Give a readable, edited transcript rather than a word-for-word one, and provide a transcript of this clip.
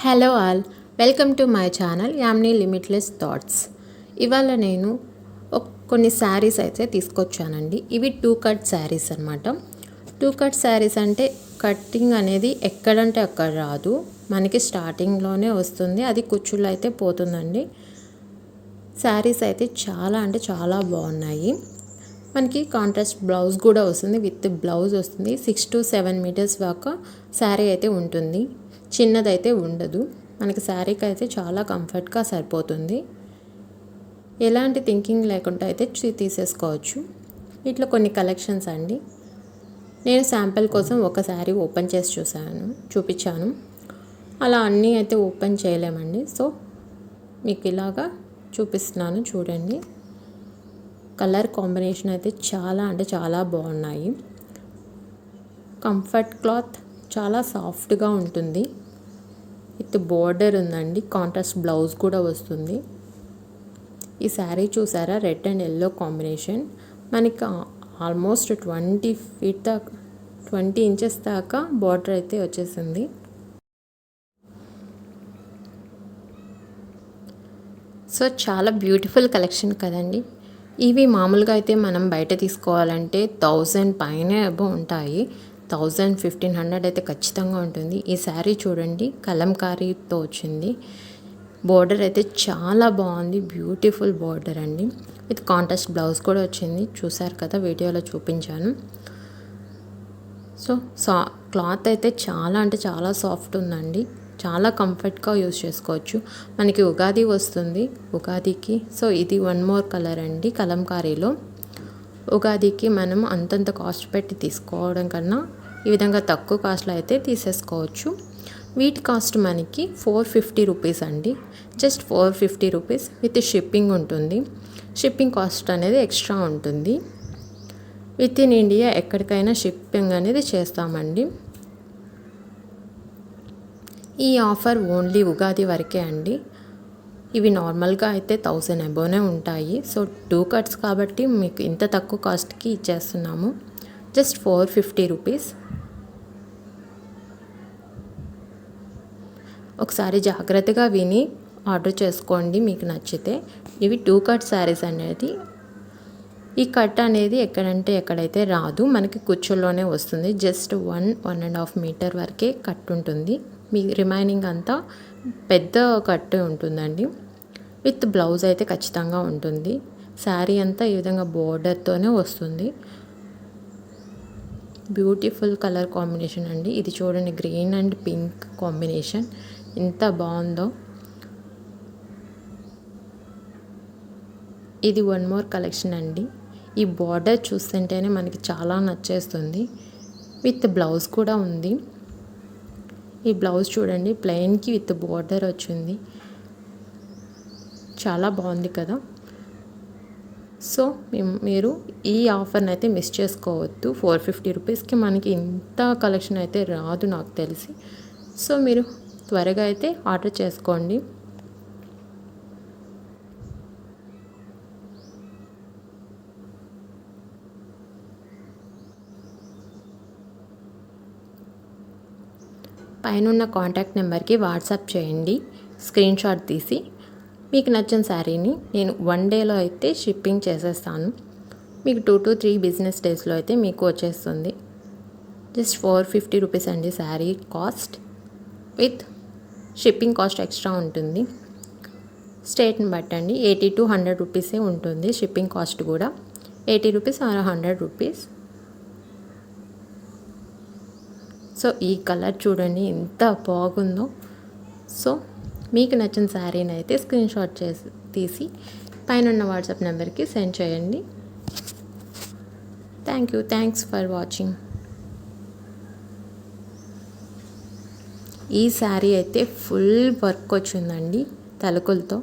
Hello all, welcome to my channel యామ్నీ limitless thoughts. ఇవాళ నేను కొన్ని శారీస్ అయితే తీసుకొచ్చానండి. ఇవి 2 కట్ శారీస్ అనమాట. 2 కట్ శారీస్ అంటే కట్టింగ్ అనేది ఎక్కడంటే అక్కడ రాదు, మనకి స్టార్టింగ్లోనే వస్తుంది. అది కుచ్చుళ్ళు అయితే పోతుందండి. శారీస్ అయితే చాలా అంటే చాలా బాగున్నాయి. మనకి కాంట్రాస్ట్ బ్లౌజ్ కూడా వస్తుంది, విత్ బ్లౌజ్ వస్తుంది. 6 to 7 మీటర్స్ దాకా శారీ అయితే ఉంటుంది, చిన్నదైతే ఉండదు. మనకి శారీకి అయితే చాలా కంఫర్ట్గా సరిపోతుంది. ఎలాంటి థింకింగ్ లేకుండా అయితే తీసేసుకోవచ్చు. ఇట్లా కొన్ని కలెక్షన్స్ అండి. నేను శాంపిల్ కోసం ఒక శారీ ఓపెన్ చేసి చూపించాను. అలా అన్నీ అయితే ఓపెన్ చేయలేమండి. సో మీకు ఇలాగా చూపిస్తున్నాను, చూడండి. కలర్ కాంబినేషన్ అయితే చాలా అంటే చాలా బాగున్నాయి. కంఫర్ట్ క్లాత్ చాలా సాఫ్ట్గా ఉంటుంది. విత్ బోర్డర్ ఉందండి, కాంట్రాస్ట్ బ్లౌజ్ కూడా వస్తుంది. ఈ శారీ చూసారా, రెడ్ అండ్ ఎల్లో కాంబినేషన్. మనకి ఆల్మోస్ట్ 20 ఇంచెస్ దాకా బార్డర్ అయితే వచ్చేసింది. సో చాలా బ్యూటిఫుల్ కలెక్షన్ కదండి. ఇవి మామూలుగా అయితే మనం బయట తీసుకోవాలంటే 1000 పైనే అబో ఉంటాయి. 1000-1500 అయితే ఖచ్చితంగా ఉంటుంది. ఈ శారీ చూడండి, కలంకారీతో వచ్చింది. బోర్డర్ అయితే చాలా బాగుంది, బ్యూటిఫుల్ బోర్డర్ అండి. విత్ కాంట్రాస్ట్ బ్లౌజ్ కూడా వచ్చింది, చూసారు కదా, వీడియోలో చూపించాను. సో క్లాత్ అయితే చాలా అంటే చాలా సాఫ్ట్ ఉందండి. చాలా కంఫర్ట్గా యూజ్ చేసుకోవచ్చు. మనకి ఉగాది వస్తుంది, ఉగాదికి. సో ఇది 1 మోర్ కలర్ అండి, కలంకారీలో. ఉగాదికి మనం అంతంత కాస్ట్ పెట్టి తీసుకోవడం కన్నా ఈ విధంగా తక్కువ కాస్ట్లో అయితే తీసేసుకోవచ్చు. వీటి కాస్ట్ మనకి 450 రూపీస్ అండి. జస్ట్ 450 రూపీస్ విత్ షిప్పింగ్ ఉంటుంది. షిప్పింగ్ కాస్ట్ అనేది ఎక్స్ట్రా ఉంటుంది. విత్ ఇన్ ఇండియా ఎక్కడికైనా షిప్పింగ్ అనేది చేస్తామండి. ఈ ఆఫర్ ఓన్లీ ఉగాది వరకే అండి. ఇవి నార్మల్గా అయితే 1000 అబోనే ఉంటాయి. సో 2 కట్స్ కాబట్టి మీకు ఇంత తక్కువ కాస్ట్కి ఇచ్చేస్తున్నాము. Just 450 rupees. ఒకసారి జాగ్రత్తగా విని ఆర్డర్ చేసుకోండి మీకు నచ్చితే. ఇవి 2 కట్ శారీస్ అనేది. ఈ కట్ అనేది ఎక్కడంటే ఎక్కడైతే రాదు, మనకి కుచ్చుల్లోనే వస్తుంది. జస్ట్ 1-1.5 మీటర్ వరకే కట్ ఉంటుంది. మీ రిమైనింగ్ అంతా పెద్ద కట్ ఉంటుందండి. విత్ బ్లౌజ్ అయితే ఖచ్చితంగా ఉంటుంది. శారీ అంతా ఈ విధంగా బోర్డర్తోనే వస్తుంది. బ్యూటిఫుల్ కలర్ కాంబినేషన్ అండి. ఇది చూడండి, గ్రీన్ అండ్ పింక్ కాంబినేషన్ ఎంత బాగుందో. ఇది 1 మోర్ కలెక్షన్ అండి. ఈ బార్డర్ చూస్తుంటేనే మనకి చాలా నచ్చేస్తుంది. విత్ బ్లౌజ్ కూడా ఉంది. ఈ బ్లౌజ్ చూడండి, ప్లెయిన్కి విత్ బార్డర్ వచ్చింది. చాలా బాగుంది కదా. సో మీరు ఈ ఆఫర్ని అయితే మిస్ చేసుకోవద్దు. 450 రూపీస్కి మనకి ఇంత కలెక్షన్ అయితే రాదు నాకు తెలిసి. సో మీరు త్వరగా అయితే ఆర్డర్ చేసుకోండి. పైన కాంటాక్ట్ నెంబర్కి వాట్సాప్ చేయండి, స్క్రీన్ షాట్ తీసి. మీకు నచ్చిన శారీని నేను 1 డేలో అయితే షిప్పింగ్ చేసేస్తాను. మీకు 2 to 3 బిజినెస్ డేస్లో అయితే మీకు వచ్చేస్తుంది. జస్ట్ 450 రూపీస్ అండి sari cost. With shipping cost extra ఉంటుంది. స్టేట్ని బట్టండి, 80 to 100 రూపీసే ఉంటుంది షిప్పింగ్ కాస్ట్ కూడా. 80 రూపీస్ ఆర్ 100 రూపీస్. సో ఈ కలర్ చూడండి ఎంత బాగుందో. సో మీకు నచ్చిన శారీని అయితే స్క్రీన్ షాట్ తీసి పైన వాట్సాప్ నెంబర్కి సెండ్ చేయండి. Thanks for watching. ఈ శారీ అయితే ఫుల్ వర్క్ వచ్చిందండి తలుకులతో.